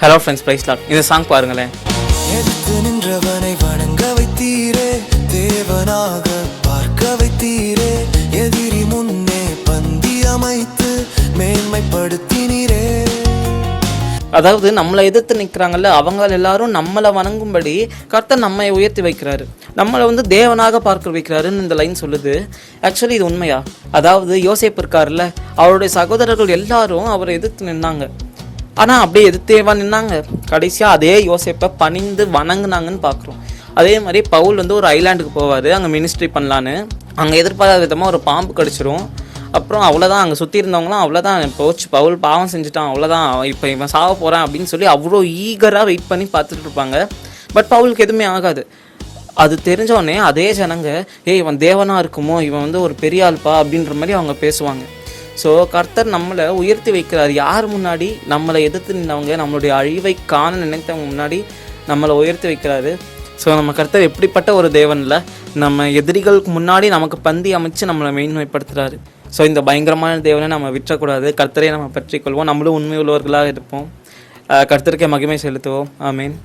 Hello friends, praise Lord. இந்த song பாருங்களேன். எடுத்து நின்றவனை வணங்க வைத்தீரே, தேவனாக பார்க்க வைத்தீரே, எதிரி முன்னே பந்தி அமைத்து மேன்மைப்படுத்தினீரே. அதாவது நம்மளை எதிர்த்து நிற்கிறாங்கல்ல, அவங்க எல்லாரும் நம்மளை வணங்கும்படி கர்த்தர் நம்மை உயர்த்தி வைக்கிறாரு, நம்மளை தேவனாக பார்க்க வைக்கிறாருன்னு இந்த லைன் சொல்லுது. ஆக்சுவலி இது உண்மையா? அதாவது யோசேப்பு இருக்காருல்ல, அவருடைய சகோதரர்கள் எல்லாரும் அவரை எதிர்த்து நின்னாங்க. ஆனால் அப்படியே எதிர்த்தேவா நின்னாங்க. கடைசியாக அதே யோசேப்பை பணிந்து வணங்குனாங்கன்னு பார்க்குறோம். அதே மாதிரி பவுல் ஒரு ஐலாண்டுக்கு போவார், அங்கே மினிஸ்ட்ரி பண்ணலான்னு. அங்கே எதிர்பாராத விதமாக ஒரு பாம்பு கடிச்சிரும். அப்புறம் அவ்வளோதான், அங்கே சுற்றி இருந்தவங்களாம் அவ்வளோதான், போச்சு, பவுல் பாவம் செஞ்சுட்டான், அவ்வளோதான், இப்போ இவன் சாக போகிறான் அப்படின்னு சொல்லி அவ்வளோ ஈகராக வெயிட் பண்ணி பார்த்துட்டு இருப்பாங்க. பட் பவுலுக்கு எதுவுமே ஆகாது. அது தெரிஞ்சவொடனே அதே ஜனங்க, இவன் தேவனாக இருக்குமோ, இவன் ஒரு பெரிய ஆள்பா அப்படின்ற மாதிரி அவங்க பேசுவாங்க. ஸோ கர்த்தர் நம்மளை உயர்த்தி வைக்கிறார். யார் முன்னாடி? நம்மளை எதிர்த்து நின்றவங்க, நம்மளுடைய அழிவை காண நினைத்தவங்க முன்னாடி நம்மளை உயர்த்தி வைக்கிறாரு. ஸோ நம்ம கர்த்தர் எப்படிப்பட்ட ஒரு தேவனில் நம்ம எதிரிகளுக்கு முன்னாடி நமக்கு பந்தி அமைச்சு நம்மளை மேன்மைப்படுத்துகிறாரு. ஸோ இந்த பயங்கரமான தேவனை நம்ம விற்றக்கூடாது. கர்த்தரை நம்ம பற்றி கொள்வோம், நம்மளும் உண்மை உள்ளவர்களாக இருப்போம். கர்த்தருக்கே மகிமை செலுத்துவோம். ஆமீன்.